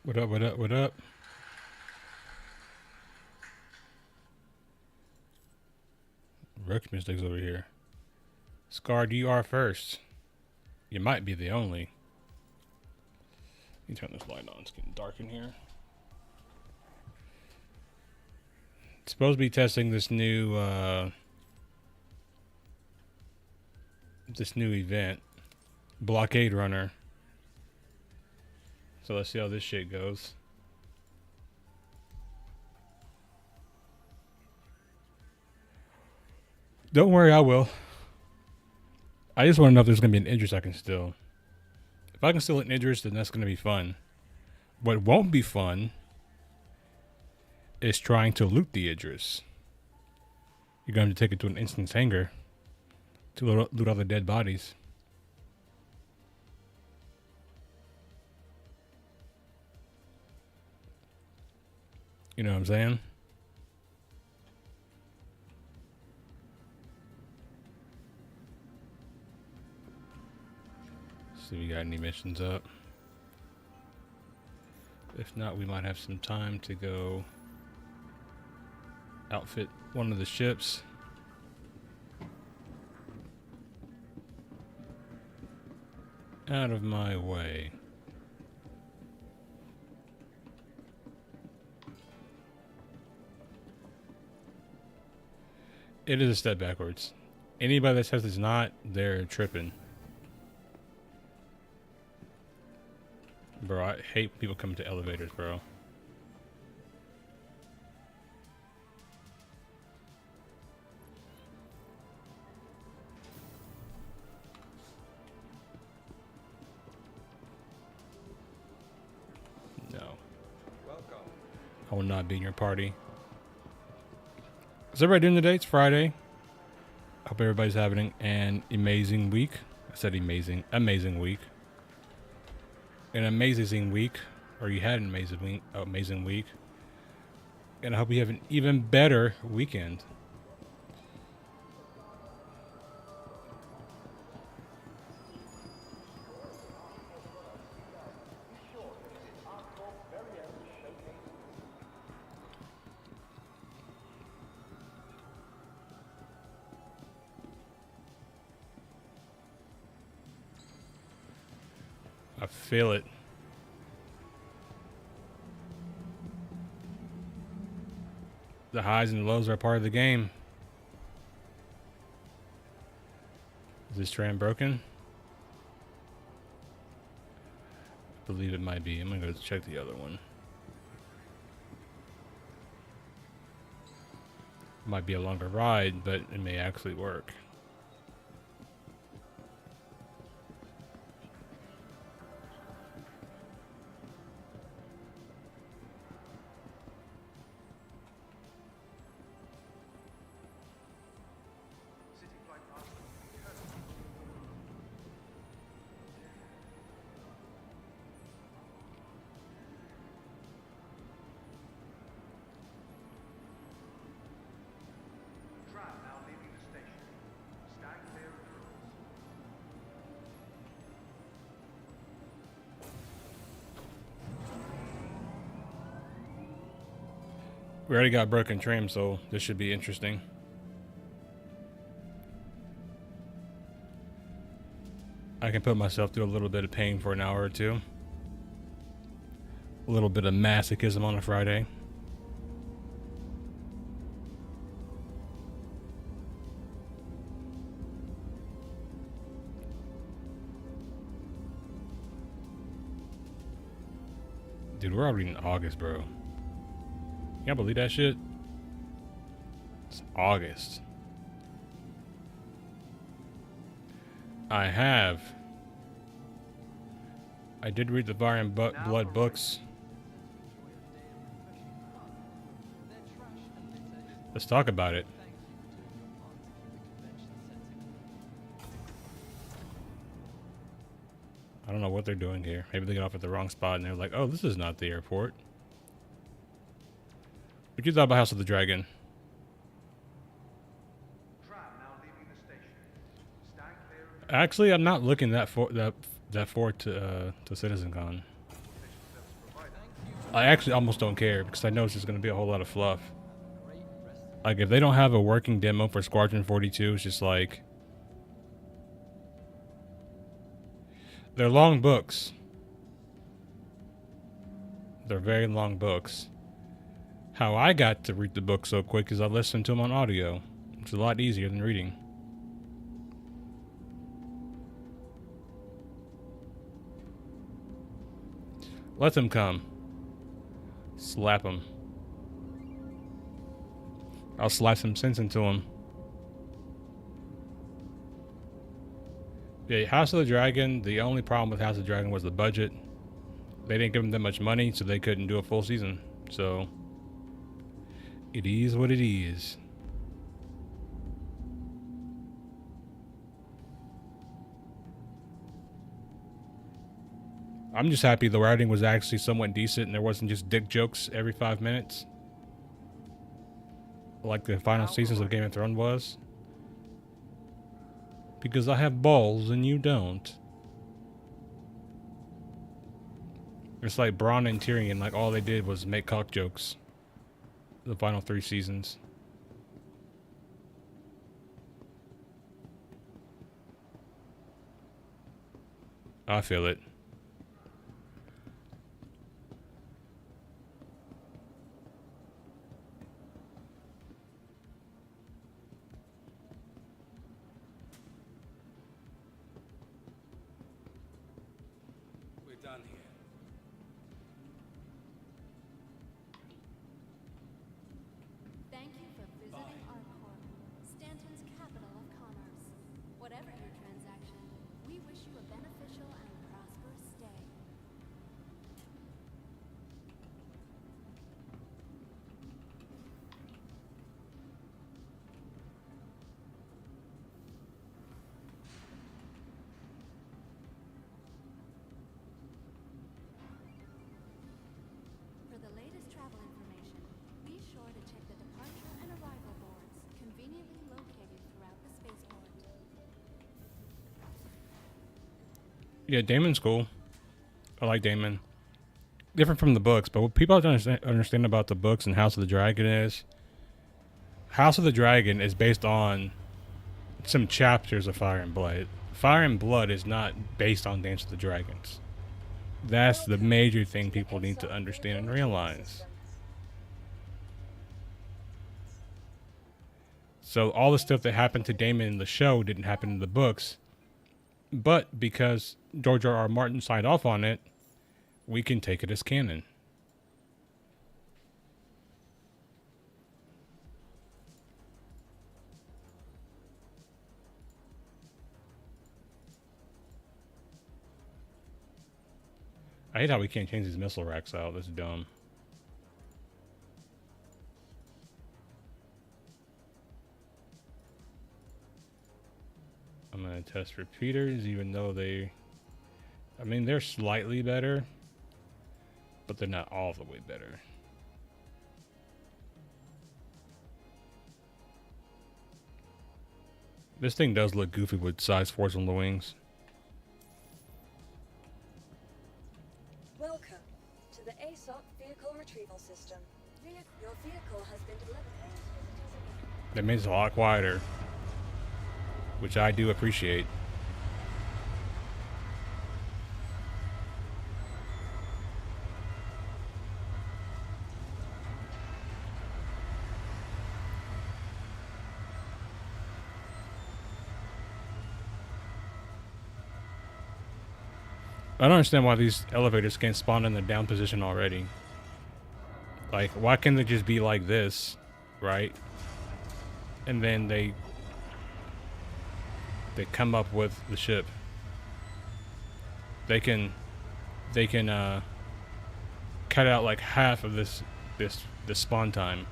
What up, what up, what up? Rookie mistakes over here. Scarred, you are first. You might be the only. Let me turn this light on. It's getting dark in here. It's supposed to be testing this new event, Blockade Runner. So let's see how this shit goes. Don't worry, I will. I just want to know if there's going to be an Idris I can steal. If I can steal an Idris, then that's going to be fun. What won't be fun is trying to loot the Idris. You're going to take it to an instance hangar to loot all the dead bodies. You know what I'm saying? See if we got any missions up. If not, we might have some time to go outfit one of the ships. Out of my way. It is a step backwards. Anybody that says it's not, they're tripping. Bro, I hate people coming to elevators, bro. No. Welcome. I will not be in your party. What's everybody doing today? It's Friday. Hope everybody's having an amazing week. I said amazing. Amazing week. An amazing week. Or you had an amazing week. And I hope you have an even better weekend. I feel it. The highs and the lows are a part of the game. Is this tram broken? I believe it might be. I'm gonna go check the other one. Might be a longer ride, but it may actually work. We already got broken tram, so this should be interesting. I can put myself through a little bit of pain for an hour or two. A little bit of masochism on a Friday. Dude, we're already in August, bro. Can't believe that shit. It's August. I did read the Fire and Blood books. Let's talk about it. I don't know what they're doing here. Maybe they got off at the wrong spot and they're like, oh, this is not the airport. What you thought about House of the Dragon? Actually, I'm not looking that forward to CitizenCon. I actually almost don't care because I know it's just going to be a whole lot of fluff. Like, if they don't have a working demo for Squadron 42, it's just like... They're long books. They're very long books. How I got to read the book so quick is I listened to them on audio. It's a lot easier than reading. Let them come. Slap them. I'll slap some sense into them. Yeah, House of the Dragon, the only problem with House of the Dragon was the budget. They didn't give them that much money, so they couldn't do a full season. So, it is what it is. I'm just happy the writing was actually somewhat decent and there wasn't just dick jokes every 5 minutes. Like the final seasons of Game of Thrones was. Because I have balls and you don't. It's like Bronn and Tyrion, like all they did was make cock jokes. The final 3 seasons. I feel it. Yeah, Daemon's cool. I like Daemon. Different from the books, but what people don't understand about the books and House of the Dragon is... House of the Dragon is based on some chapters of Fire and Blood. Fire and Blood is not based on Dance of the Dragons. That's the major thing people need to understand and realize. So all the stuff that happened to Daemon in the show didn't happen in the books. But because George R.R. Martin signed off on it, we can take it as canon. I hate how we can't change these missile racks out. That's dumb. I'm going to test repeaters, even though they... I mean, they're slightly better, but they're not all the way better. This thing does look goofy with size 4s on the wings. Welcome to the ASOC vehicle retrieval system. Your vehicle has been delivered. That means it's a lot quieter, which I do appreciate. I don't understand why these elevators can't spawn in the down position already. Like, why can't they just be like this, right? And then they come up with the ship. They can cut out like half of this spawn time.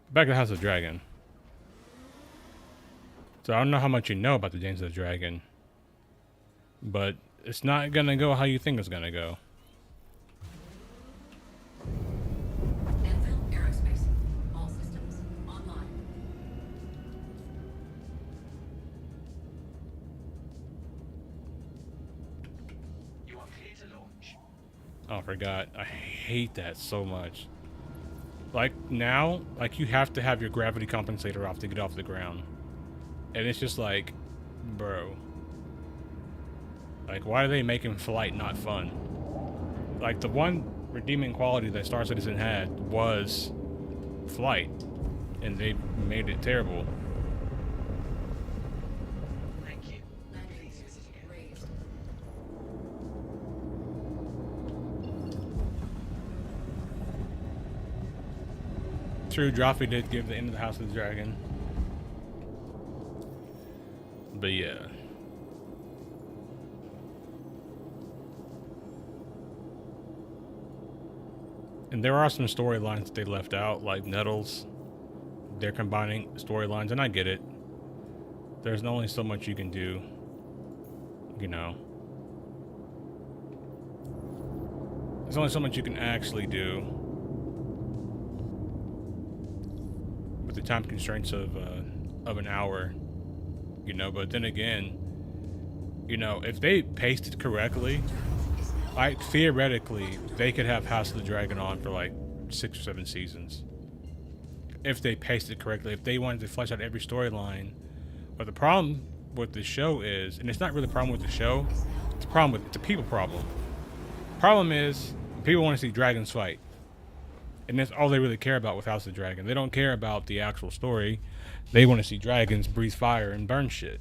Back to House of Dragon. So I don't know how much you know about the Dance of the Dragon, but it's not gonna go how you think it's gonna go. Anvil Aerospace. All systems online. You are clear to launch. Oh, I forgot. I hate that so much. Like, now, like, you have to have your gravity compensator off to get off the ground. And it's just like, bro. Like, why are they making flight not fun? Like, the one redeeming quality that Star Citizen had was flight. And they made it terrible. Thank you. Landing Please visit again. raised. True, Joffrey did give the end of the House of the Dragon. But yeah. And there are some storylines that they left out, like Nettles. They're combining storylines, and I get it. There's only so much you can do, you know. There's only so much you can actually do with the time constraints of an hour, you know. But then again, you know, if they paced it correctly, like theoretically, they could have House of the Dragon on for like 6 or 7 seasons. If they paced it correctly, if they wanted to flesh out every storyline. But the problem with the show is, and it's not really a problem with the show, it's a people problem. Problem is, people want to see dragons fight. And that's all they really care about with House of the Dragon. They don't care about the actual story. They want to see dragons breathe fire and burn shit.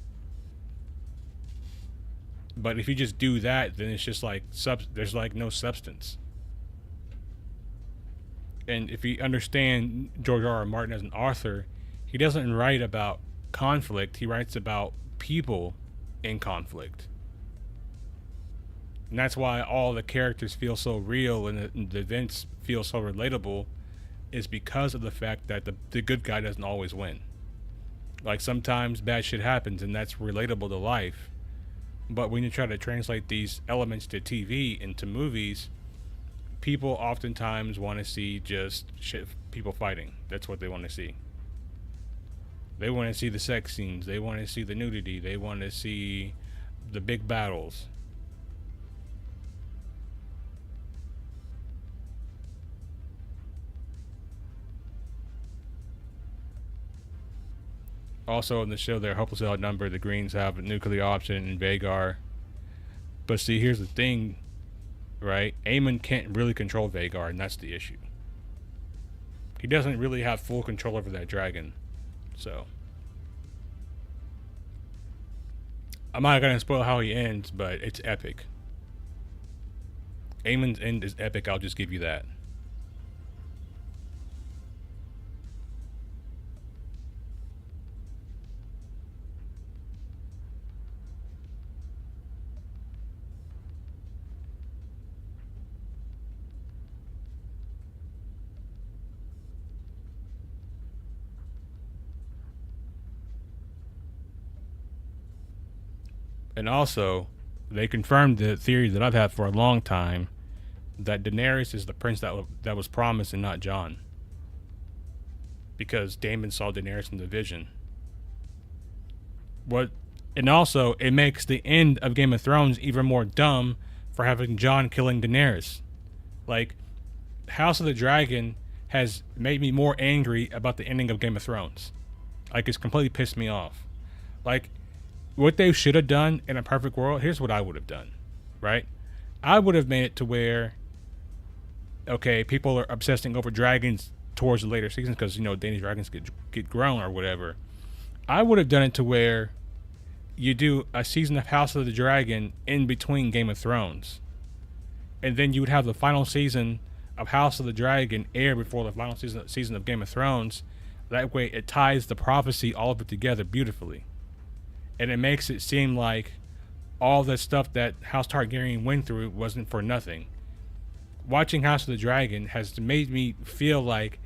But if you just do that, then it's just like there's like no substance. And if you understand George R.R. Martin as an author, he doesn't write about conflict. He writes about people in conflict. And that's why all the characters feel so real and the events feel so relatable, is because of the fact that the good guy doesn't always win. Like, sometimes bad shit happens, and that's relatable to life. But when you try to translate these elements to TV into movies, people oftentimes want to see just shit, people fighting. That's what they want to see. They want to see the sex scenes. They want to see the nudity. They want to see the big battles. Also in the show, they're hopelessly outnumbered. The Greens have a nuclear option in Vagar. But see, here's the thing, right? Aemon can't really control Vagar, and that's the issue. He doesn't really have full control over that dragon. So I'm not going to spoil how he ends, but it's epic. Aemon's end is epic, I'll just give you that. And also, they confirmed the theory that I've had for a long time, that Daenerys is the prince that was promised and not Jon. Because Daemon saw Daenerys in the vision. And also, it makes the end of Game of Thrones even more dumb for having Jon killing Daenerys. Like, House of the Dragon has made me more angry about the ending of Game of Thrones. Like, it's completely pissed me off. Like, what they should have done in a perfect world, here's what I would have done, right? I would have made it to where, okay, people are obsessing over dragons towards the later seasons because, you know, Danish dragons get grown or whatever. I would have done it to where you do a season of House of the Dragon in between Game of Thrones. And then you would have the final season of House of the Dragon air before the final season of Game of Thrones. That way it ties the prophecy, all of it together beautifully. And it makes it seem like all the stuff that House Targaryen went through wasn't for nothing. Watching House of the Dragon has made me feel like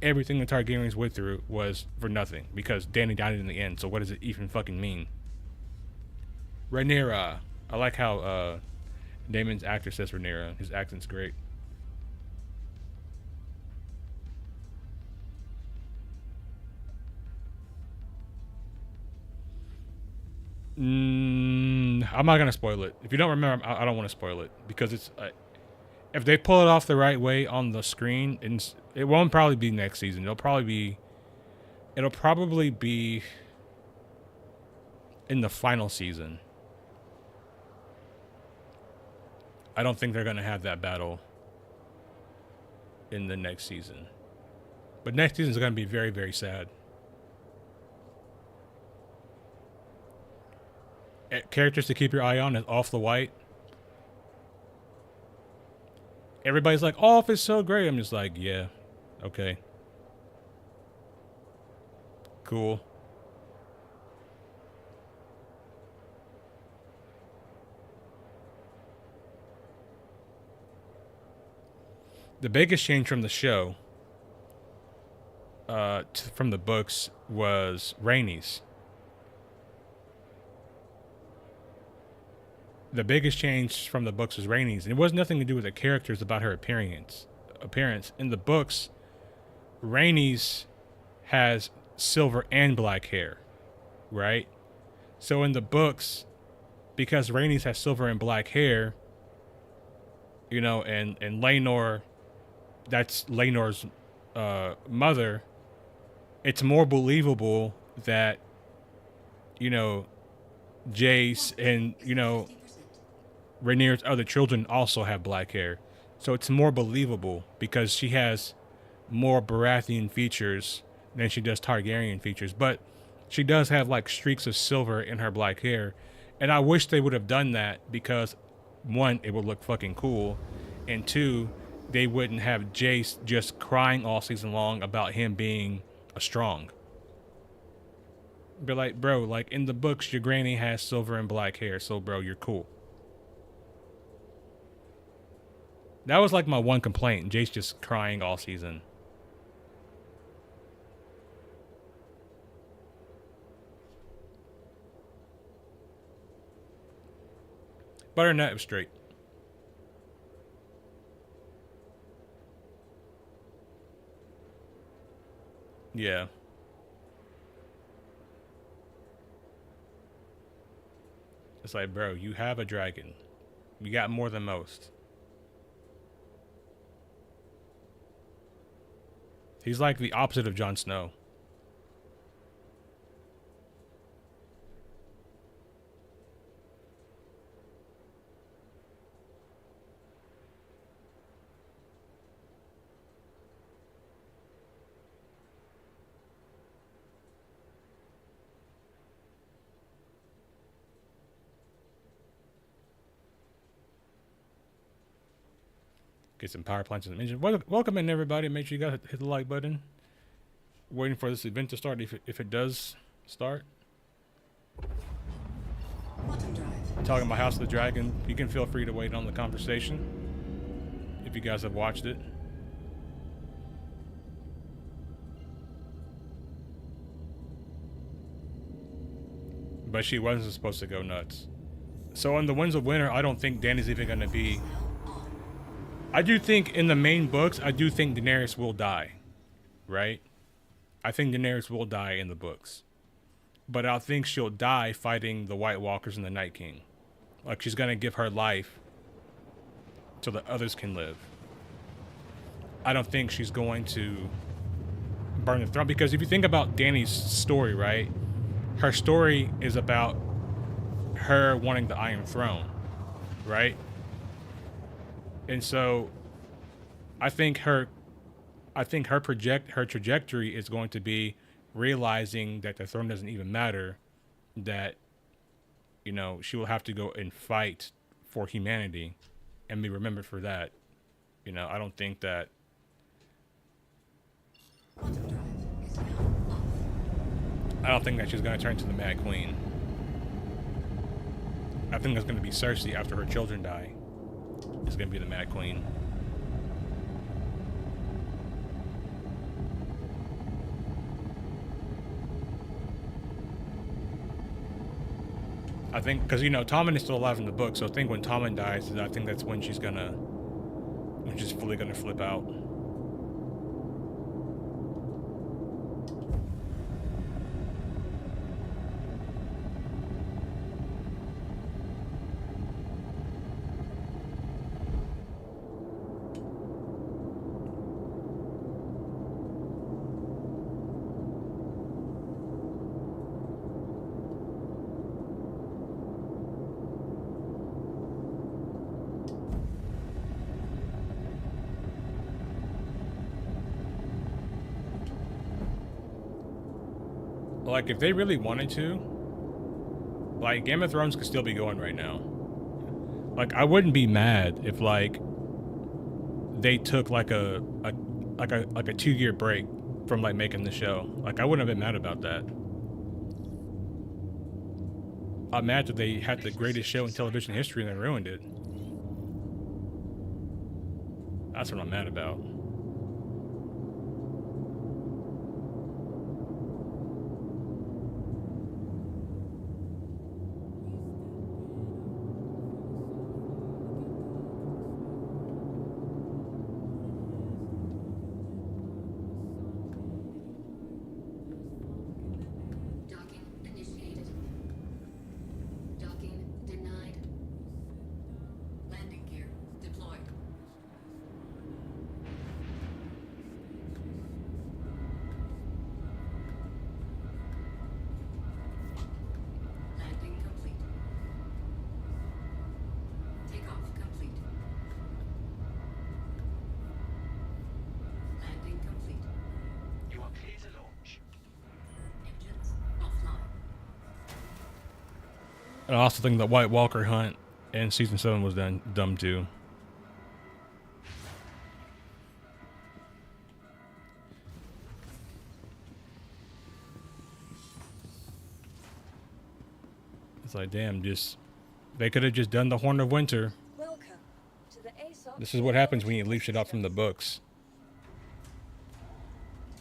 everything the Targaryens went through was for nothing because Dany died in the end. So what does it even fucking mean? Rhaenyra. I like how Damon's actor says Rhaenyra. His accent's great. I'm not gonna spoil it. If you don't remember, I don't want to spoil it because it's if they pull it off the right way on the screen, it won't probably be next season. It'll probably be in the final season. I don't think they're gonna have that battle in the next season. But next season is gonna be very, very sad. Characters to keep your eye on is Off the White. Everybody's like, Off is so great. I'm just like, yeah, okay. Cool. The biggest change from the show, from the books, was Rhaenys. The biggest change from the books was Rhaenys. And it was nothing to do with the characters, about her appearance. In the books, Rhaenys has silver and black hair, right? So in the books, because Rhaenys has silver and black hair, you know, and Laenor, that's Laenor's mother, it's more believable that, you know, Jace and, you know, Rhaenyra's other children also have black hair. So it's more believable because she has more Baratheon features than she does Targaryen features. But she does have like streaks of silver in her black hair. And I wish they would have done that because, one, it would look fucking cool. And two, they wouldn't have Jace just crying all season long about him being a strong. Be like, bro, like in the books, your granny has silver and black hair. So, bro, you're cool. That was like my one complaint. Jace just crying all season. But other than that, it was straight. Yeah. It's like, bro, you have a dragon. You got more than most. He's like the opposite of Jon Snow. Get some power plants in the engine. Welcome in, everybody. Make sure you guys hit the like button. Waiting for this event to start. If it does start. Talking about House of the Dragon. You can feel free to wait on the conversation if you guys have watched it. But she wasn't supposed to go nuts. So on the Winds of Winter, I don't think Dany's even going to be... I do think in the main books, I do think Daenerys will die, right? I think Daenerys will die in the books. But I think she'll die fighting the White Walkers and the Night King. Like, she's going to give her life so that others can live. I don't think she's going to burn the throne. Because if you think about Dany's story, right? Her story is about her wanting the Iron Throne, right? And so, I think her trajectory is going to be realizing that the throne doesn't even matter, that, you know, she will have to go and fight for humanity and be remembered for that. You know, I don't think that... I don't think that she's going to turn to the Mad Queen. I think it's going to be Cersei after her children die. Is going to be the Mad Queen. I think because you know Tommen is still alive in the book, so I think when Tommen dies, I think that's when she's fully gonna flip out. Like, if they really wanted to, like, Game of Thrones could still be going right now. Like, I wouldn't be mad if, like, they took, like, a 2-year break from, like, making the show. Like, I wouldn't have been mad about that. I'm mad that they had the greatest show in television history and they ruined it. That's what I'm mad about. Docking initiated. Docking denied. Landing gear deployed. Landing complete. Takeoff complete. Landing complete. You are clear to launch. Engines offline. And I also think that White Walker hunt in season 7 was done dumb too. It's like, damn, they could have just done the Horn of Winter. Welcome to the ASOP. This is what happens when you leave shit out from the books.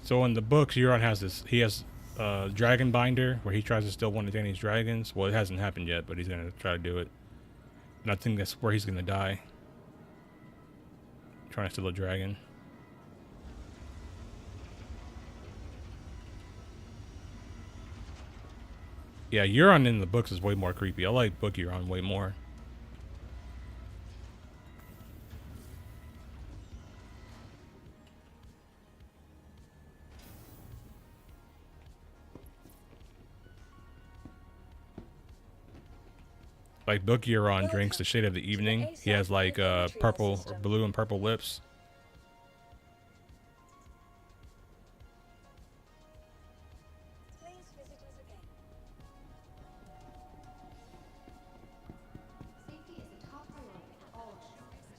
So in the books, Euron has dragon binder where he tries to steal one of Dany's dragons. Well, it hasn't happened yet, but he's gonna try to do it. And I think that's where he's gonna die. Trying to steal a dragon. Yeah, Euron in the books is way more creepy. I like book Euron way more. Like book Euron drinks the shade of the evening. He has like purple or blue and purple lips. Please visit us again. Safety is a top priority for all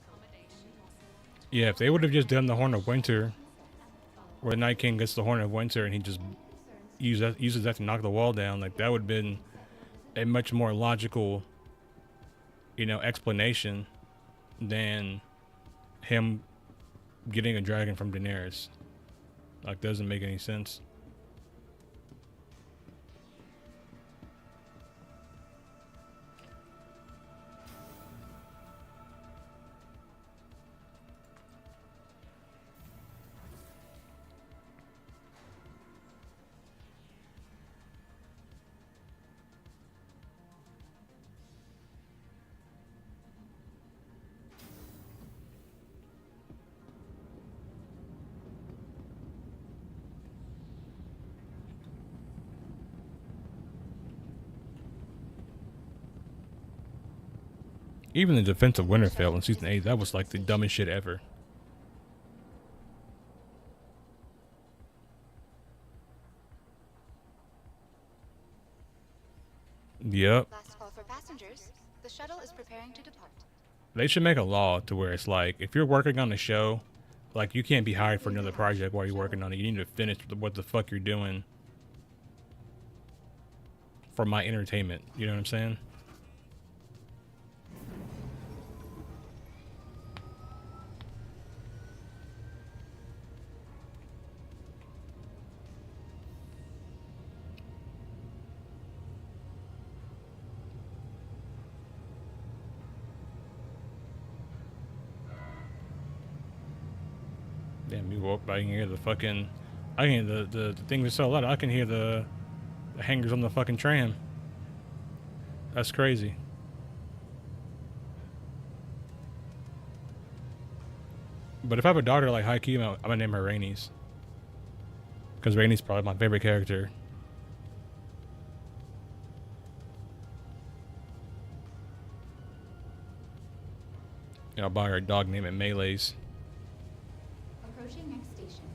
accommodation. Yeah, if they would have just done the Horn of Winter, where the Night King gets the Horn of Winter and he just uses that to knock the wall down, like that would have been a much more logical, you know, explanation than him getting a dragon from Daenerys. Like, doesn't make any sense. Even the defense of Winterfell in season 8, that was like the dumbest shit ever. Yep. Last call for passengers. The shuttle is preparing to depart. They should make a law to where it's like, if you're working on a show, like you can't be hired for another project while you're working on it. You need to finish what the fuck you're doing for my entertainment. You know what I'm saying? Damn, you woke. I can hear the fucking. I can hear the things are so loud. I can hear the hangers on the fucking tram. That's crazy. But if I have a daughter like high key, I'm gonna name her Rainey's. Because Rainey's probably my favorite character. And I'll buy her a dog named it Melee's. Approaching next station.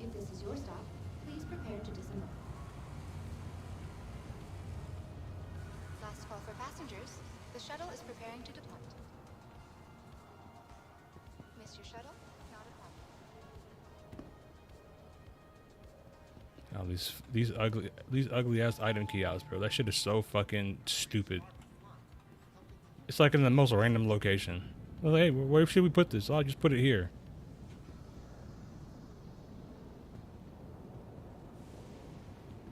If this is your stop, please prepare to disembark. Last call for passengers. The shuttle is preparing to depart. Missed your shuttle? Not a problem. Oh, these ugly ass item kiosks, bro. That shit is so fucking stupid. It's like in the most random location. Well, hey, where should we put this? Oh, I'll just put it here.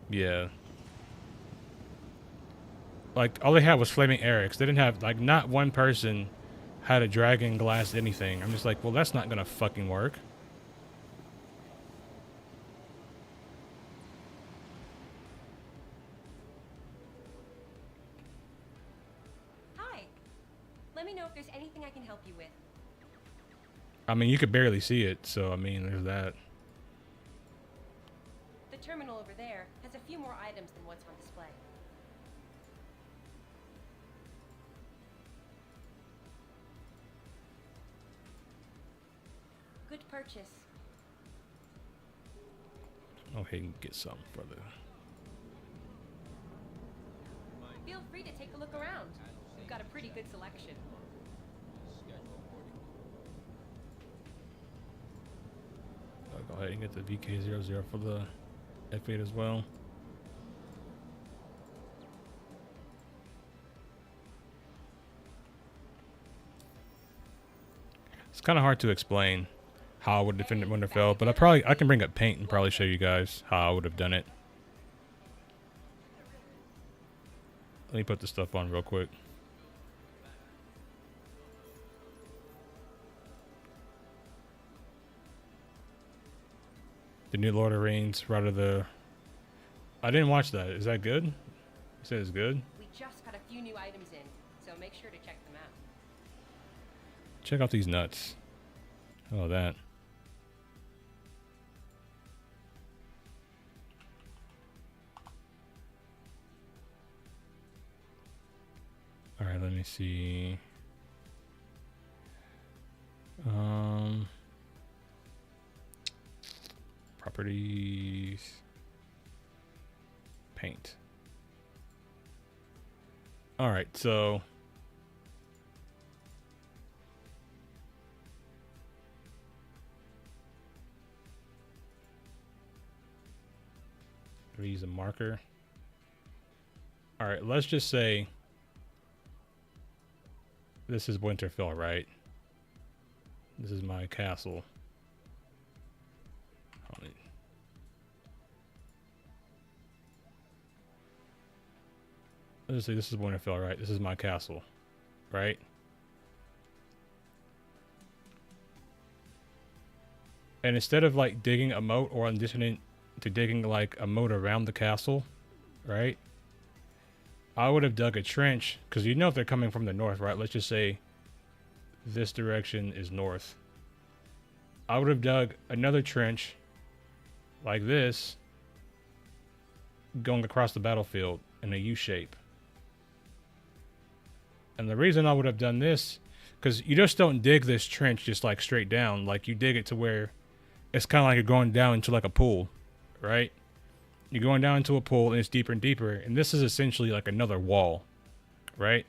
Yeah. Like, all they had was Flaming Eric's. They didn't have, like, not one person had a dragon glass anything. I'm just like, well, that's not gonna fucking work. Hi. Let me know if there's anything I can help you with. I mean, you could barely see it, so, I mean, there's that. The terminal over there has a few more items than what's on display. Good purchase. Okay, you can get something for the... Feel free to take a look around. We've got a pretty good selection. I'll go ahead and get the VK00 for the F8 as well. It's kind of hard to explain how I would defend it Winterfell, but I can bring up paint and probably show you guys how I would have done it. Let me put this stuff on real quick. The new Lord of the Rings, Ride of the... I didn't watch that. Is that good? You said it's good? We just got a few new items in, so make sure to check them out. Check out these nuts. Oh, that. Alright, let me see. Properties. Paint. Alright, so... we use a marker. Alright, let's just say... this is Winterfell, right? This is my castle. Let's say this is Winterfell, right? This is my castle, right? And instead of like digging a moat or transitioning to digging like a moat around the castle, right? I would have dug a trench, because you know if they're coming from the north, right? Let's just say this direction is north. I would have dug another trench like this, going across the battlefield in a U shape. And the reason I would have done this, because you just don't dig this trench just like straight down. Like you dig it to where it's kind of like you're going down into like a pool, right? You're going down into a pool and it's deeper and deeper. And this is essentially like another wall, right?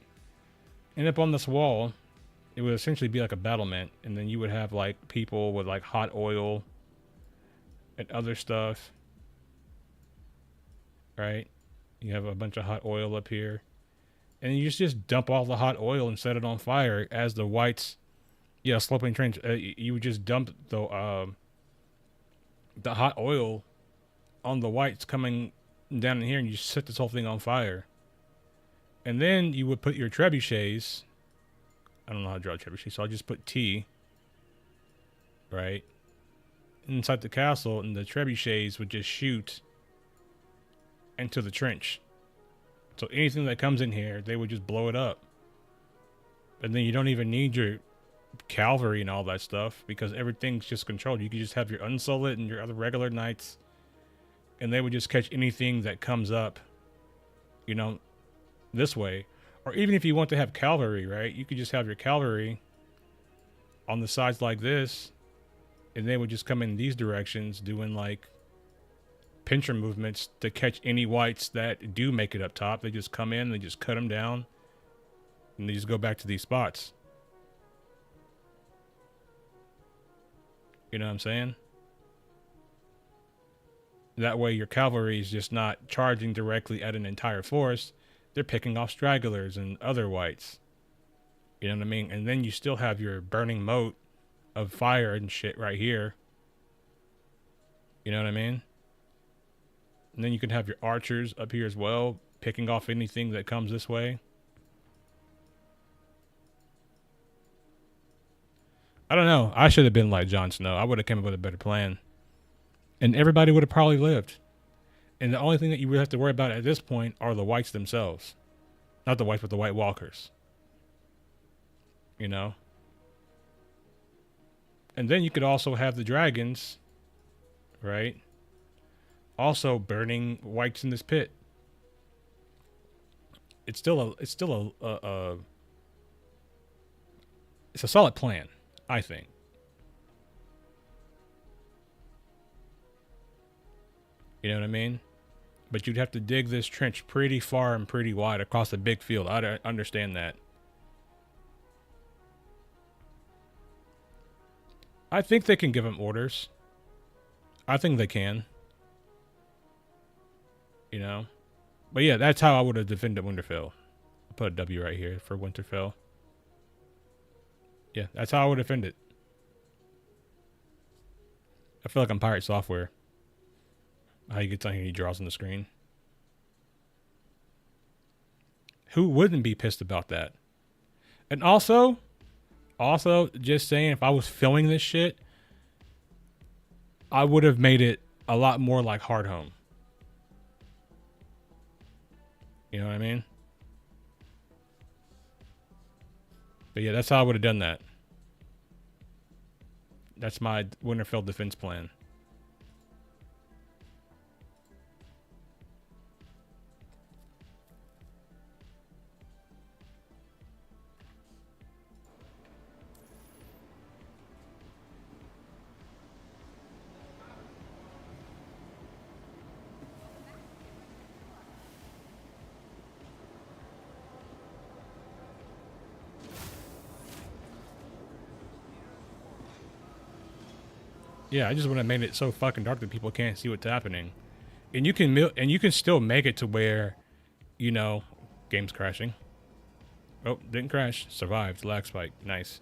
And up on this wall, it would essentially be like a battlement. And then you would have like people with like hot oil and other stuff, right? You have a bunch of hot oil up here. And you just dump all the hot oil and set it on fire as the whites, yeah, sloping trench. You would just dump the hot oil on the whites coming down in here, and you set this whole thing on fire. And then you would put your trebuchets. I don't know how to draw a trebuchet, so I'll just put T. Right? inside the castle, and the trebuchets would just shoot into the trench. So anything that comes in here, they would just blow it up. And then you don't even need your cavalry and all that stuff because everything's just controlled. You can just have your unsullied and your other regular knights, and they would just catch anything that comes up, you know, this way. Or even if you want to have cavalry, right? You could just have your cavalry on the sides like this, and they would just come in these directions doing like pincher movements to catch any whites that do make it up top. They just come in, they just cut them down, and they just go back to these spots. You know what I'm saying? That way your cavalry is just not charging directly at an entire force. They're picking off stragglers and other whites. You know what I mean? And then you still have your burning moat of fire and shit right here. You know what I mean? And then you can have your archers up here as well, picking off anything that comes this way. I don't know. I should have been like Jon Snow. I would have come up with a better plan. And everybody would have probably lived. And the only thing that you would have to worry about at this point are the whites themselves. Not the whites, but the White Walkers. You know? And then you could also have the dragons, right? Also burning whites in this pit. It's still a solid plan, I think. You know what I mean? But you'd have to dig this trench pretty far and pretty wide across a big field. I understand that. I think they can give them orders. I think they can. You know? But yeah, that's how I would have defended Winterfell. I'll put a W right here for Winterfell. Yeah, that's how I would defend it. I feel like I'm Pirate Software. How he gets on here, he draws on the screen. Who wouldn't be pissed about that? And also, just saying, if I was filming this shit, I would have made it a lot more like Hard Home. You know what I mean? But yeah, that's how I would have done that. That's my Winterfell defense plan. Yeah, I just would have made it so fucking dark that people can't see what's happening. And you can still make it to where, you know, game's crashing. Oh, didn't crash. Survived. Lag spike. Nice.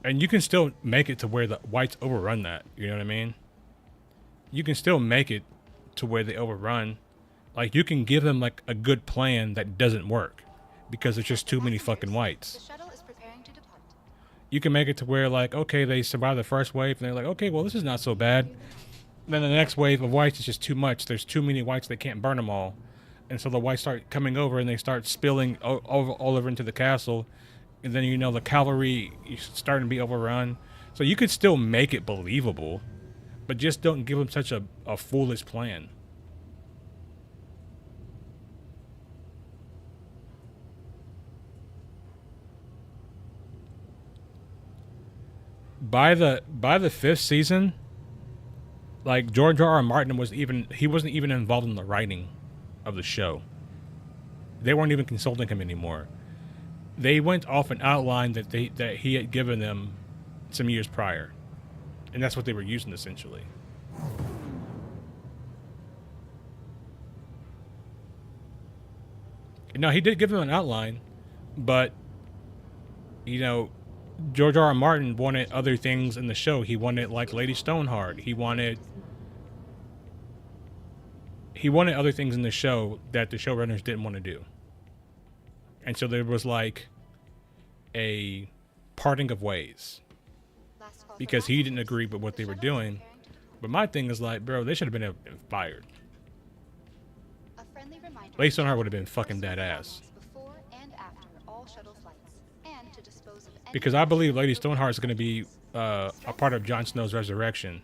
And you can still make it to where the whites overrun that. You know what I mean? You can still make it to where they overrun. Like, you can give them, like, a good plan that doesn't work. Because there's just too many fucking whites. The shuttle is preparing to depart. You can make it to where, like, okay, they survive the first wave, and they're like, okay, well, this is not so bad. Then the next wave of whites is just too much. There's too many whites, they can't burn them all. And so the whites start coming over, and they start spilling all over into the castle. And then, you know, the cavalry is starting to be overrun. So you could still make it believable, but just don't give them such a foolish plan. By the fifth season, like, George R.R. Martin wasn't even involved in the writing of the show. They weren't even consulting him anymore. They went off an outline that he had given them some years prior, and that's what they were using essentially. Now, he did give them an outline, but, you know, George R.R. Martin wanted other things in the show. He wanted, like, Lady Stoneheart. He wanted other things in the show that the showrunners didn't want to do. And so there was, like, a parting of ways. Last call because he didn't agree with what they were doing. But my thing is like, bro, they should have been fired. A friendly reminder. Lady Stoneheart would have been fucking dead ass. Before and after all shuttle flights, and to dispose of any Because I believe Lady Stoneheart is going to be a part of Jon Snow's resurrection.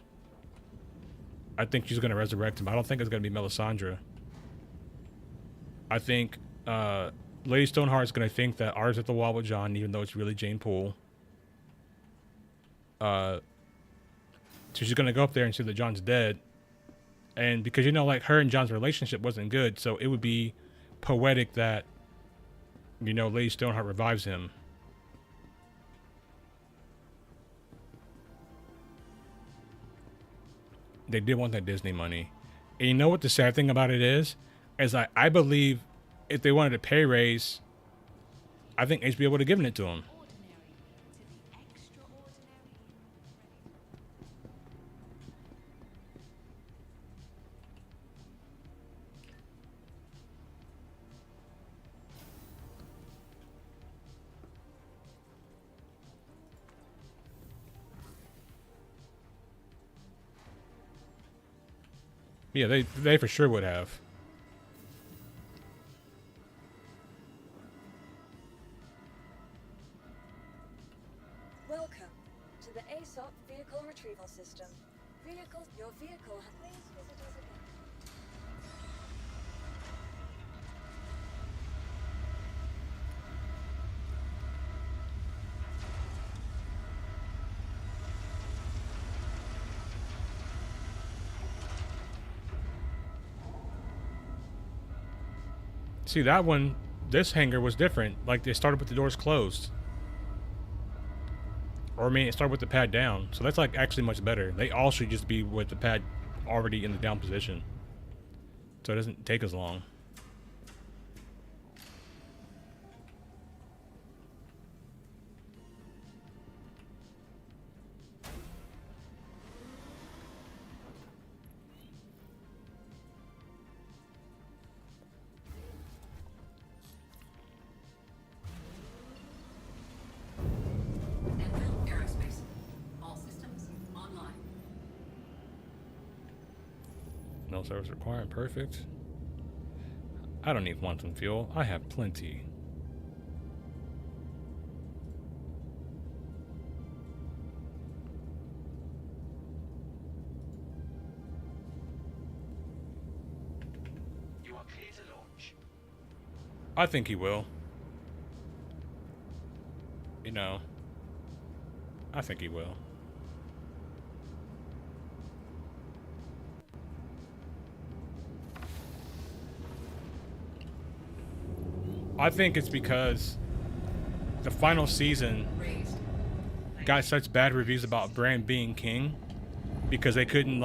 I think she's going to resurrect him. I don't think it's going to be Melisandre. I think Lady Stoneheart is going to think that Arya's at the wall with Jon, even though it's really Jane Poole. So she's going to go up there and see that Jon's dead. And because, you know, like, her and Jon's relationship wasn't good, so it would be poetic that, you know, Lady Stoneheart revives him. They did want that Disney money. And you know what the sad thing about it is I believe if they wanted a pay raise, I think HBO would have given it to them. Yeah, they for sure would have. Welcome to the ASOP Vehicle Retrieval System. Your vehicle. Please visit us again. See, that one, this hangar was different. Like, they started with the doors closed. Or, I mean, it started with the pad down. So that's, like, actually much better. They all should just be with the pad already in the down position. So it doesn't take as long. Enfield Aerospace. All systems online. No service required. Perfect. I don't need quantum fuel. I have plenty. You are clear to launch. I think he will. You know, I think he will. I think it's because the final season Raised. got such bad reviews about Bran being king because they couldn't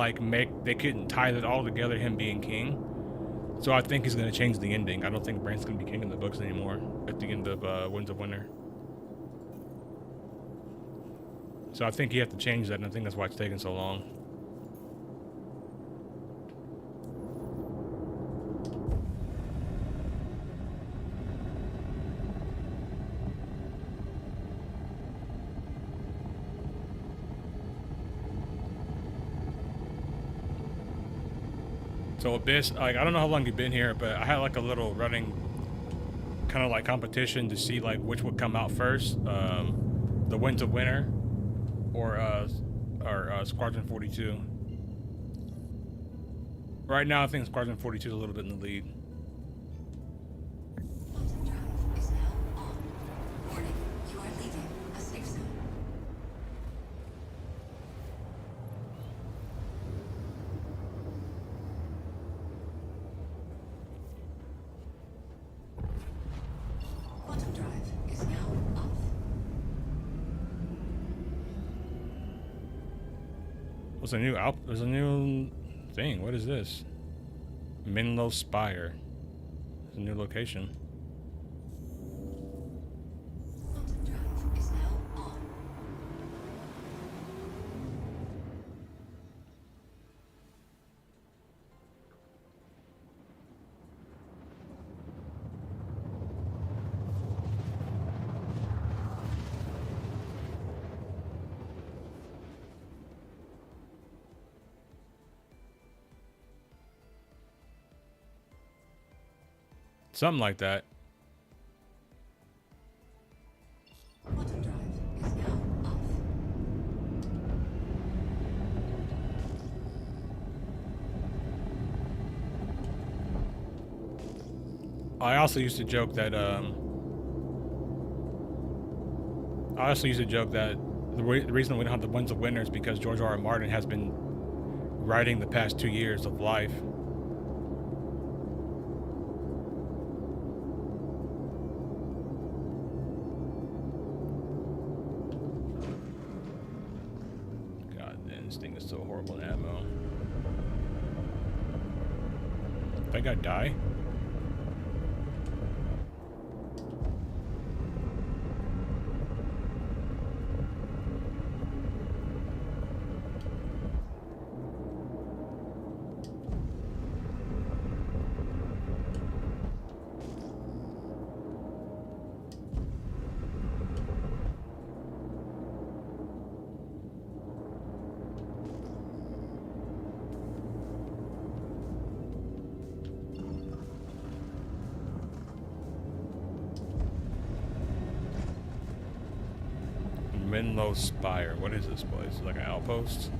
they couldn't tie it all together, him being king. So I think he's going to change the ending. I don't think Bran's going to be king in the books anymore at the end of Winds of Winter. So I think you have to change that, and I think that's why it's taking so long. So Abyss, like, I don't know how long you've been here, but I had like a little running kind of like competition to see like which would come out first, the Winds of Winter or Squadron 42. Right now, I think Squadron 42 is a little bit in the lead. Quantum drive is now on. Warning, you are leaving a safe zone. Quantum drive is now off. What's a new There's a new thing. What is this? Minlo Spire. It's a new location. Quantum drive is now on. Something like that. Quantum drive is now off. I also used to joke that the reason we don't have the ones of winners is because George R. R. Martin has been writing the past 2 years of life. God, this thing is so horrible in ammo. Think I die? Menlo Spire. What is this place? Like an outpost?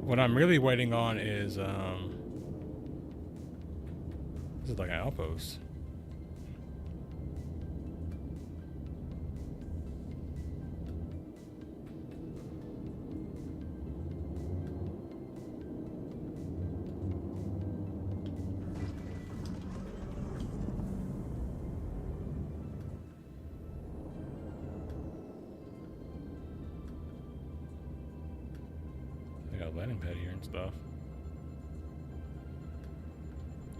What I'm really waiting on is this is like an outpost. Landing pad here and stuff.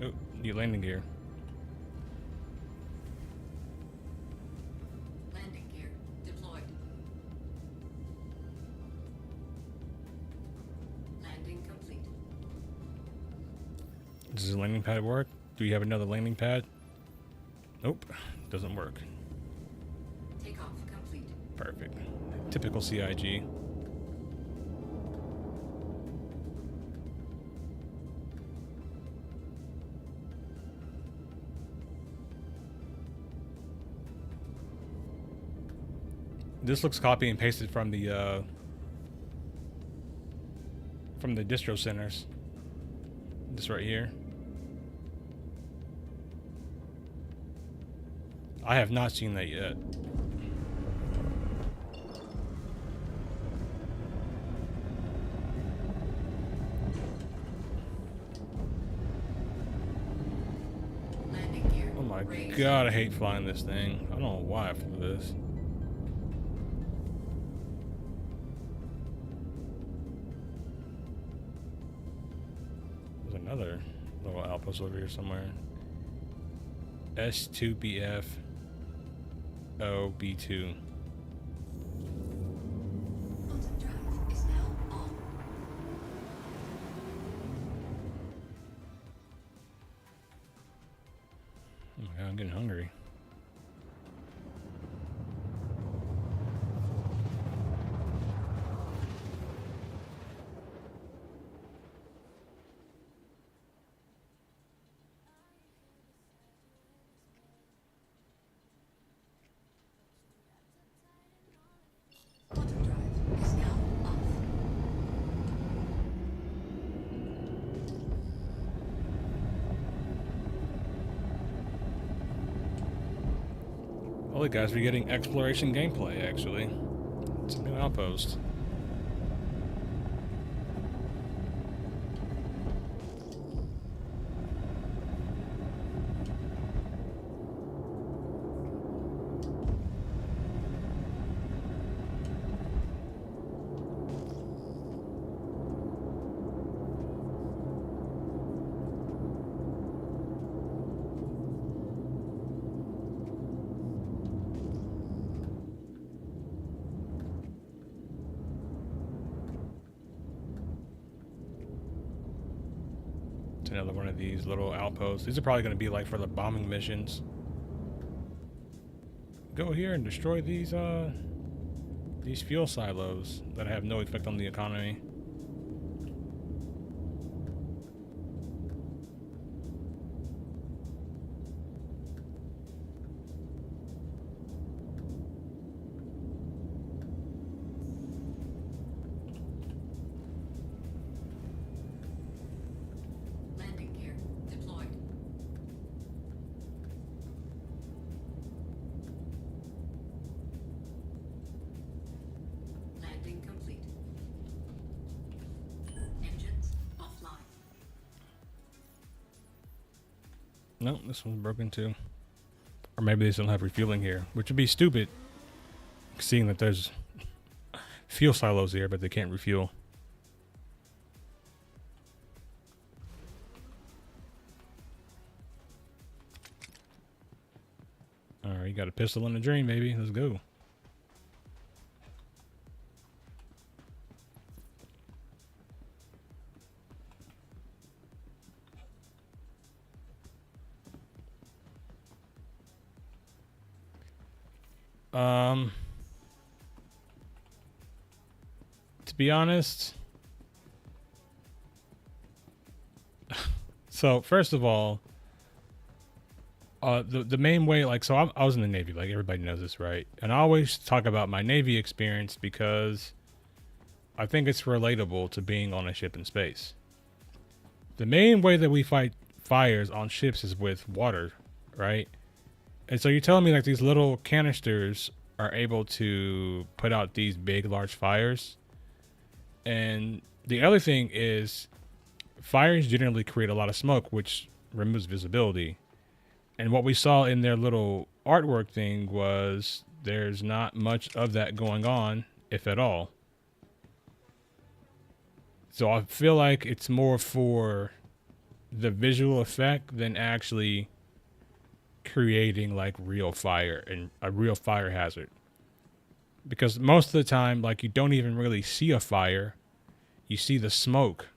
Oh, new landing gear. Landing gear deployed. Landing complete. Does the landing pad work? Do you have another landing pad? Nope, doesn't work. Takeoff complete. Perfect. Typical CIG. This looks copy and pasted from the distro centers. This right here. I have not seen that yet. Landing gear. Oh my raised. god, I hate flying this thing. I don't know why I flew this. There's another little outpost over here somewhere. S2BF OB2. Quantum drive is now on. Oh my god, I'm getting hungry. Quantum drive is now off. Holy guys, we're getting exploration gameplay actually. It's a new outpost. Another one of these little outposts. These are probably going to be like for the bombing missions. go here and destroy these fuel silos that have no effect on the economy. Landing gear deployed. Landing complete. Engines offline. No, this one's broken too. Or maybe they still have refueling here, which would be stupid, seeing that there's fuel silos here, but they can't refuel. Alright, you got a pistol and a dream, baby. Let's go. To be honest, so first of all, the main way, like, so I was in the Navy, like everybody knows this, right? And I always talk about my Navy experience because I think it's relatable to being on a ship in space. The main way that we fight fires on ships is with water, right? And so you're telling me like these little canisters are able to put out these big, large fires? And the other thing is fires generally create a lot of smoke, which removes visibility. And what we saw in their little artwork thing was there's not much of that going on, if at all. So I feel like it's more for the visual effect than actually creating like real fire and a real fire hazard. Because most of the time, like, you don't even really see a fire. You see the smoke.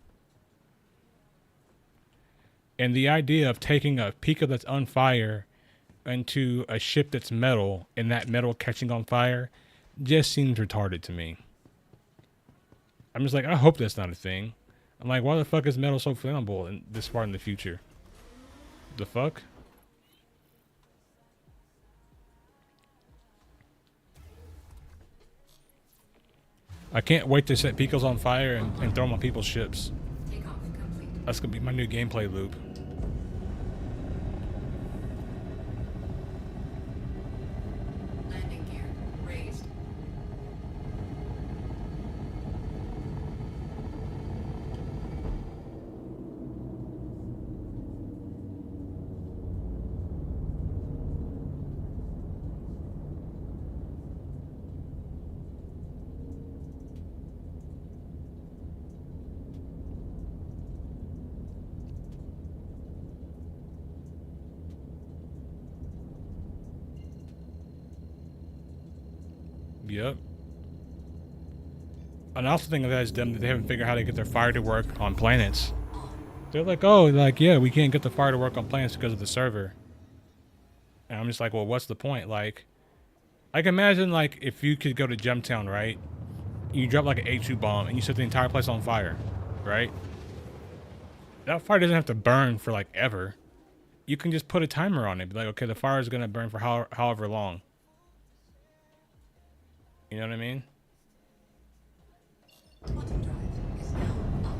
And the idea of taking a Pico that's on fire into a ship that's metal and that metal catching on fire just seems retarded to me. I'm just like, I hope that's not a thing. I'm like, why the fuck is metal so flammable in this far in the future? The fuck? I can't wait to set Picos on fire and throw them on people's ships. Takeoff complete. That's gonna be my new gameplay loop. Landing gear raised. Yep. And I also think that is dumb that they haven't figured out how to get their fire to work on planets. They're like, oh, like, yeah, we can't get the fire to work on planets because of the server. And I'm just like, well, what's the point? Like, I can imagine, like, if you could go to Gemtown, right? You drop, like, an H2 bomb and you set the entire place on fire, right? That fire doesn't have to burn for, like, ever. You can just put a timer on it. Be like, okay, the fire is going to burn for however long. You know what I mean? Quantum drive is now off.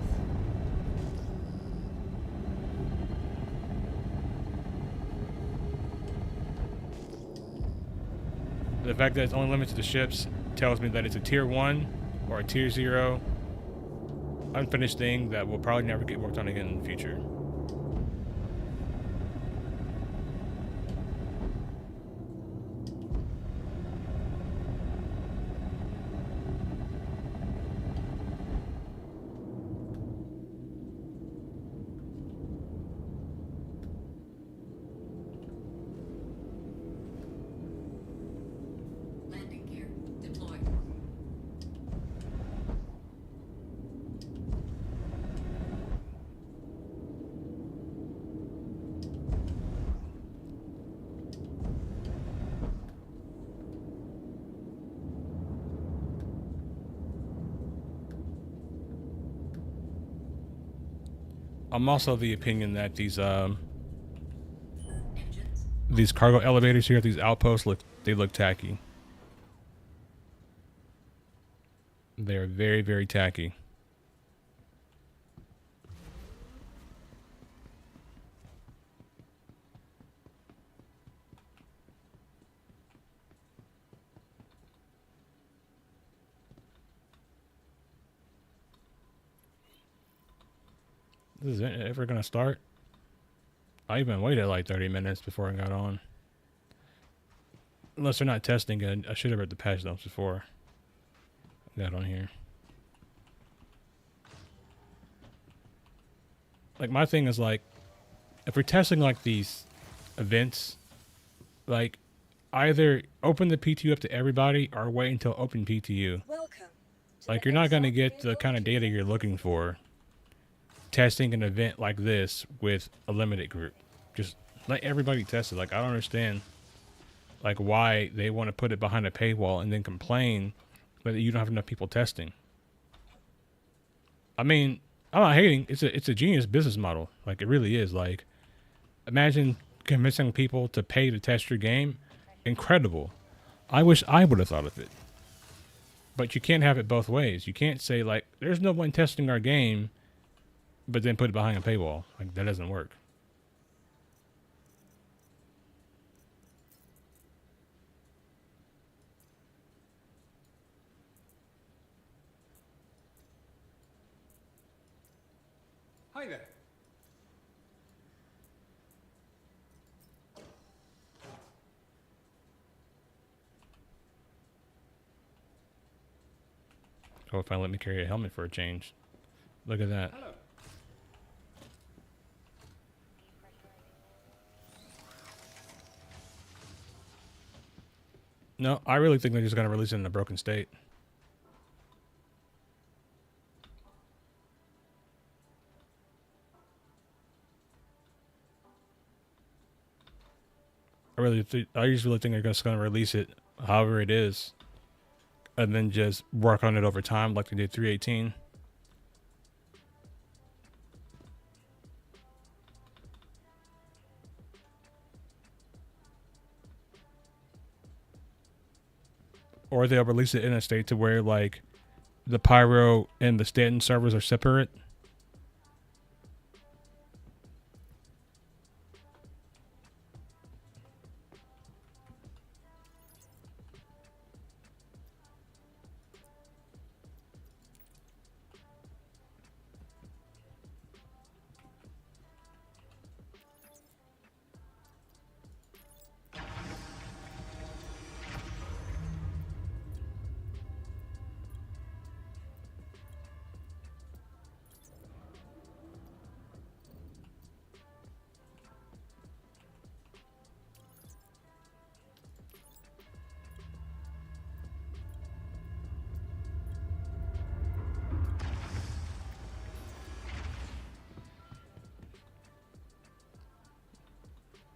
The fact that it's only limited to ships tells me that it's a tier 1 or a tier 0 unfinished thing that will probably never get worked on again in the future. Landing gear deployed. I'm also of the opinion that Engines. these cargo elevators here at these outposts look tacky. They're very, very tacky. Is it ever gonna start? I even waited like 30 minutes before I got on. Unless they're not testing it. I should have read the patch notes before I got on here. Like, my thing is, like, if we're testing like these events, like, either open the PTU up to everybody or wait until open PTU. Welcome. Like, you're not gonna get the kind of data you're looking for testing an event like this with a limited group. Just let everybody test it. Like, I don't understand like why they want to put it behind a paywall and then complain that you don't have enough people testing. I mean, I'm not hating. It's a genius business model. Like, it really is. Like, imagine convincing people to pay to test your game. Incredible. I wish I would have thought of it. But you can't have it both ways. You can't say, like, there's no one testing our game, but then put it behind a paywall. Like, that doesn't work. Hi there. Oh, if I let me carry a helmet for a change. Look at that. Hello. No, I really think they're just going to release it in a broken state. I just really think they're just going to release it however it is, and then just work on it over time like they did 318. Or they'll release it in a state to where, like, the Pyro and the Stanton servers are separate.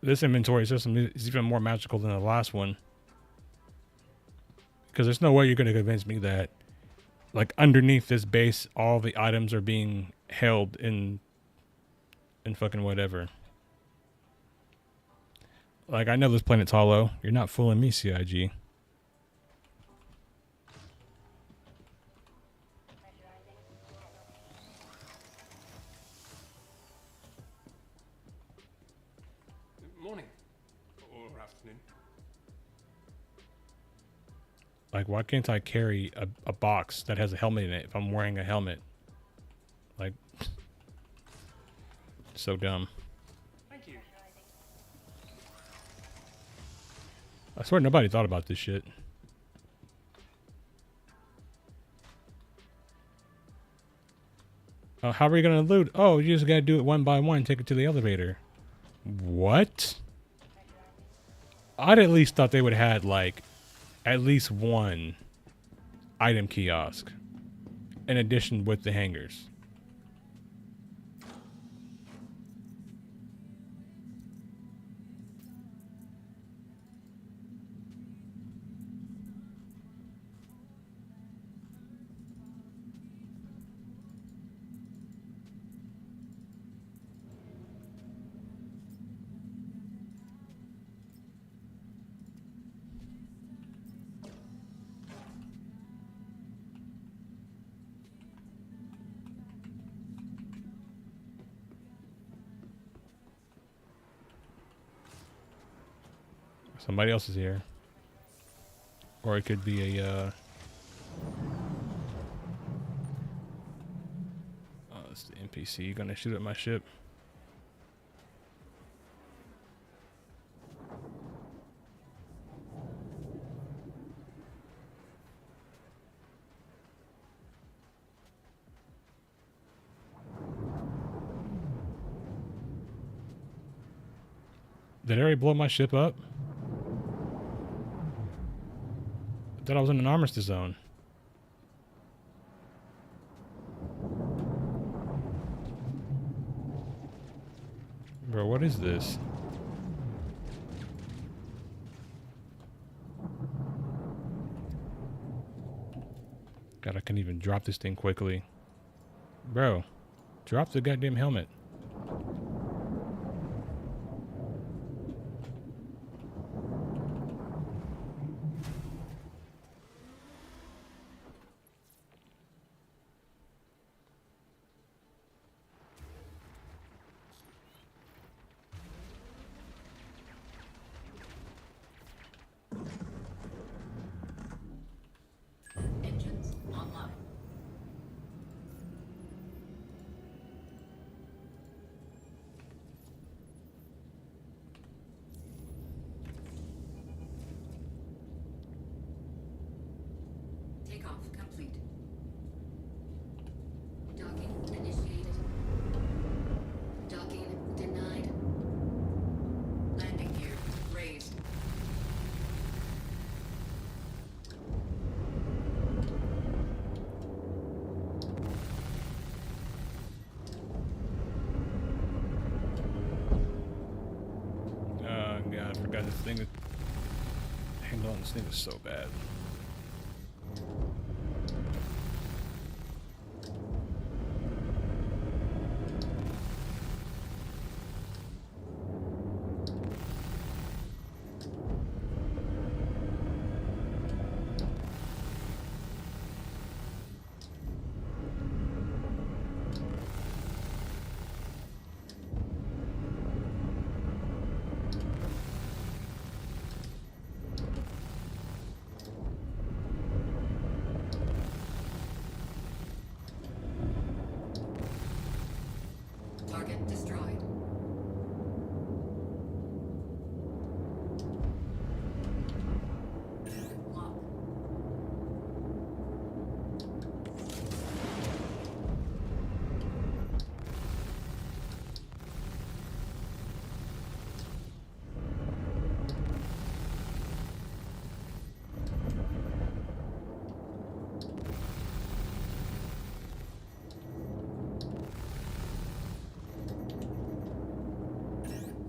This inventory system is even more magical than the last one. Because there's no way you're going to convince me that, like, underneath this base, all the items are being held in fucking whatever. Like, I know this planet's hollow. You're not fooling me, CIG. Morning. Or afternoon. Like, why can't I carry a box that has a helmet in it if I'm wearing a helmet? Like, so dumb. Thank you. I swear nobody thought about this shit. How are you going to loot? Oh, you just got to do it one by one, take it to the elevator. What? I'd at least thought they would have had, like, at least one item kiosk in addition with the hangars. Somebody else is here. Or it could be a, oh, it's the NPC gonna shoot at my ship. Did it already blow my ship up? I thought I was in an armistice zone. Bro, what is this? God, I can't even drop this thing quickly. Bro, drop the goddamn helmet. Engines online. Takeoff complete. Docking initiated. Docking denied. Landing gear raised. Oh god, I forgot this thing. Hang on, this thing is so bad. Target destroyed. Lock.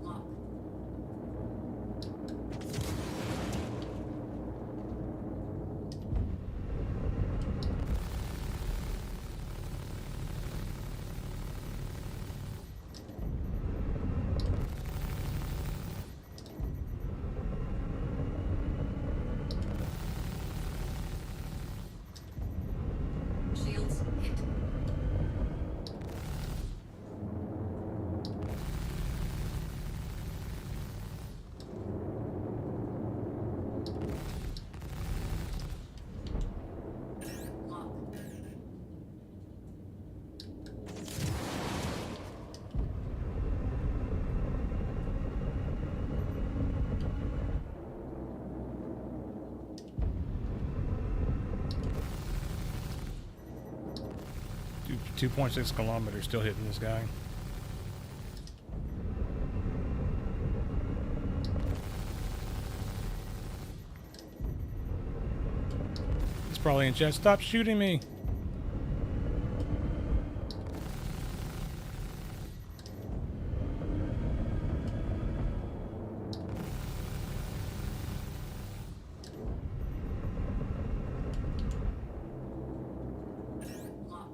Lock. Shields hit. Lock. Dude, 2.6 kilometers still hitting this guy. It's probably in chat. Stop shooting me. Lock.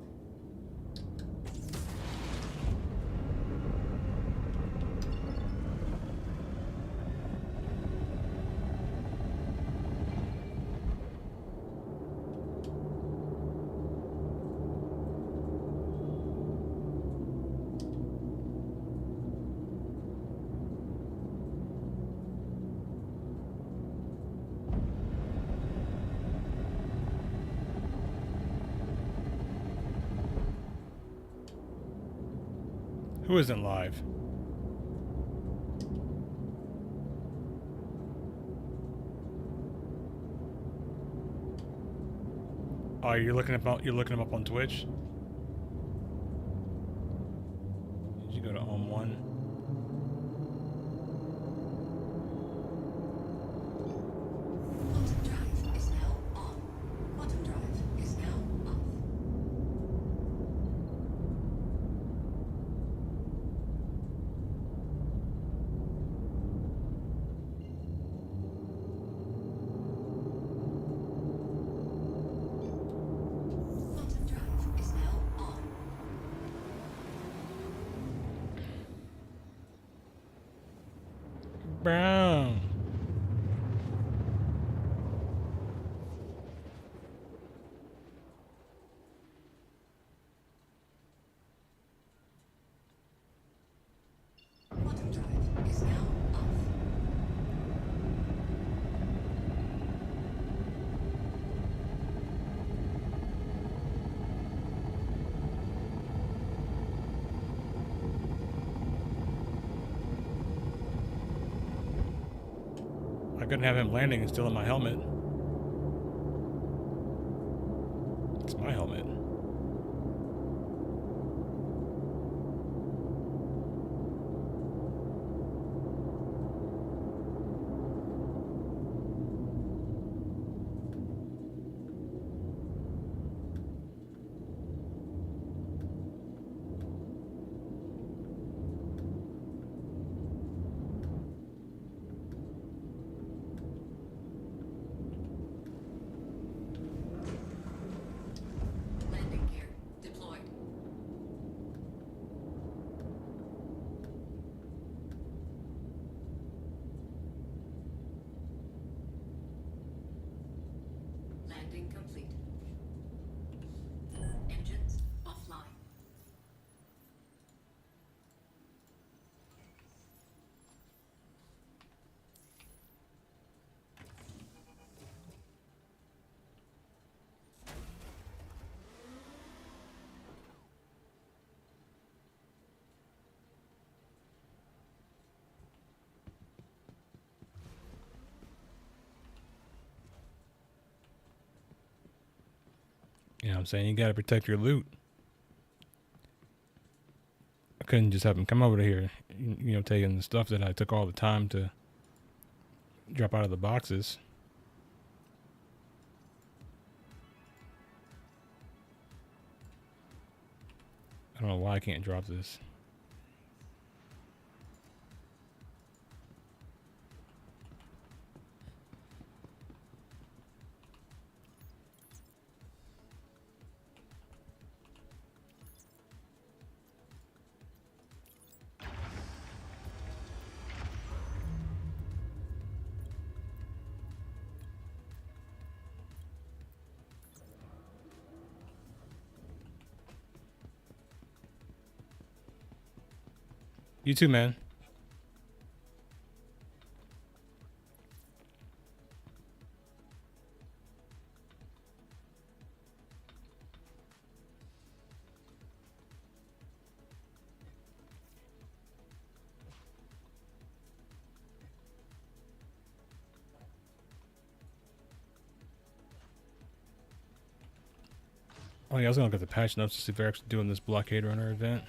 Who isn't live? Oh, you're looking him up on Twitch? Did you go to Home 1? Quantum drive is now on. Quantum drive is now off. Quantum drive is now on. Brown. Quantum drive is now off. I couldn't have him landing and still in my helmet. It's my helmet. Landing gear deployed. Landing complete. Engines offline. You know what I'm saying? You gotta protect your loot. I couldn't just have him come over to here, you know, taking the stuff that I took all the time to drop out of the boxes. I don't know why I can't drop this. You too, man. Oh yeah, I was gonna look at the patch notes to see if they're actually doing this Blockade Runner event.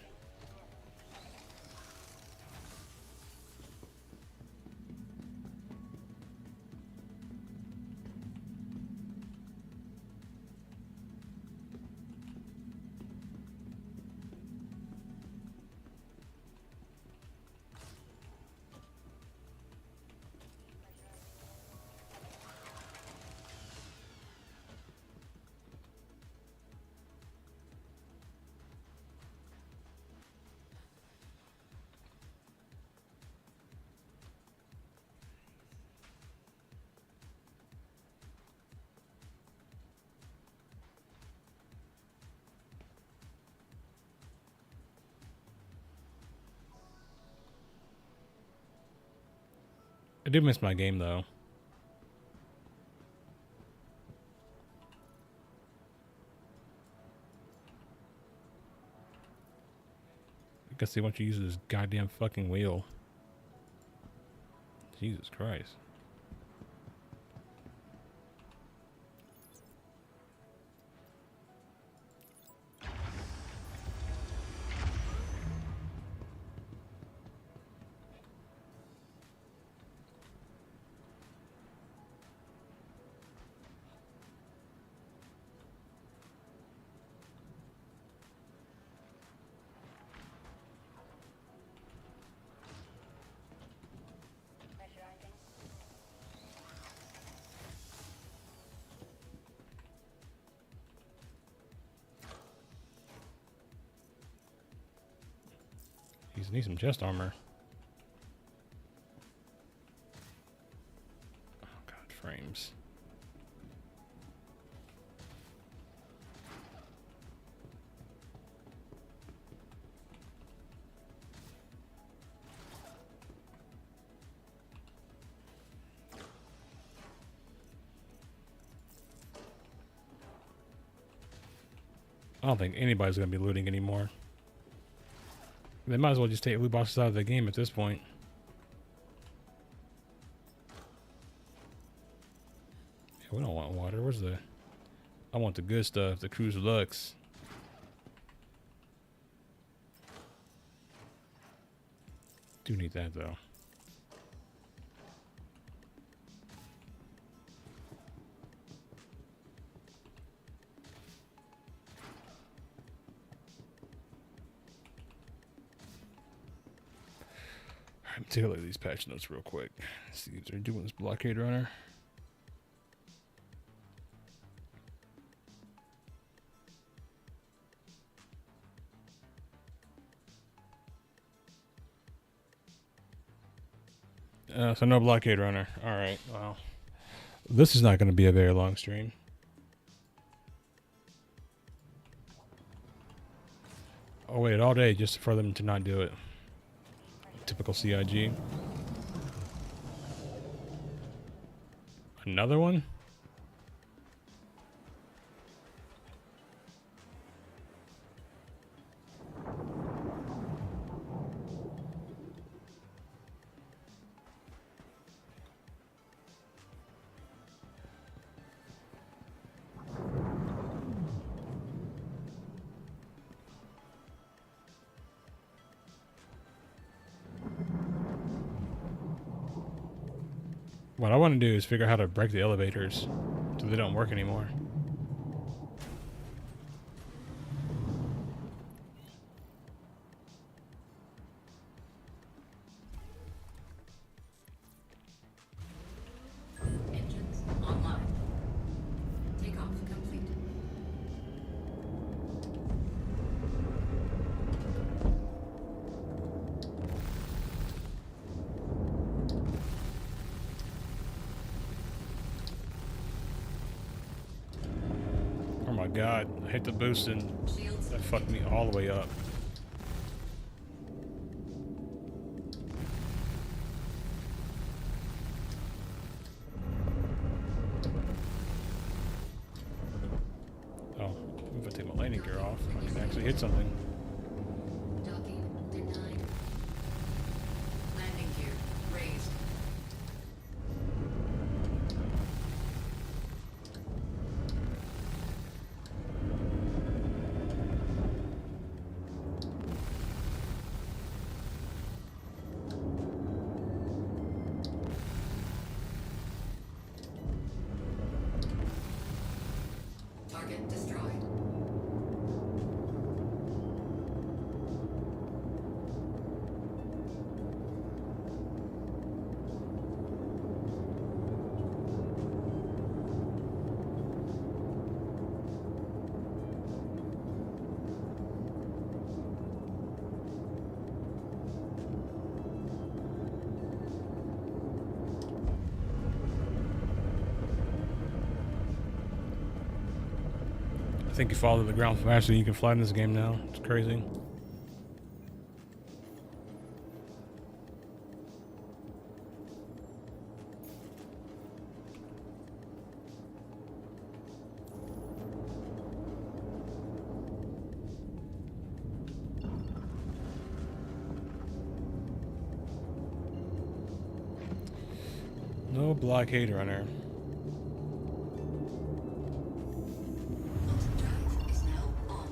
I did miss my game though. Guess they want you to use this goddamn fucking wheel. Jesus Christ. He needs some chest armor. Oh god, frames. I don't think anybody's gonna be looting anymore. They might as well just take loot boxes out of the game at this point. Yeah, we don't want water. Where's the... I want the good stuff, the Cruise Lux. Do need that though. Alright, take a look at these patch notes real quick. See if they're doing this blockade runner. So no blockade runner. Alright, well. This is not going to be a very long stream. I'll wait all day just for them to not do it. Typical CIG. Another one? What I want to do is figure out how to break the elevators so they don't work anymore. Engines online. Takeoff complete. Oh my god, I hit the boost and Shields. that fucked me all the way up. Oh, I'm gonna take my landing gear off. I can actually hit something. Docking denied. Landing gear raised. Target destroyed. I think you fall to the ground faster than you can fly in this game now. It's crazy. No blockade runner. Quantum drive is now on.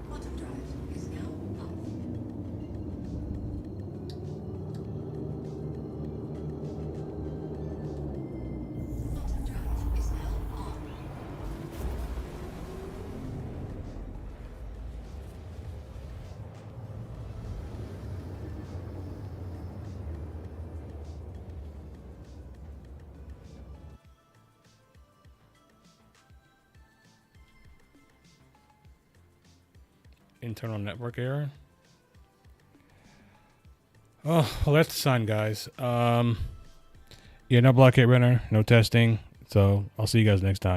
Quantum drive is now off. Quantum drive is now on. Internal network error. Oh, well, that's the sign, guys. Yeah, no blockade runner, no testing. So I'll see you guys next time.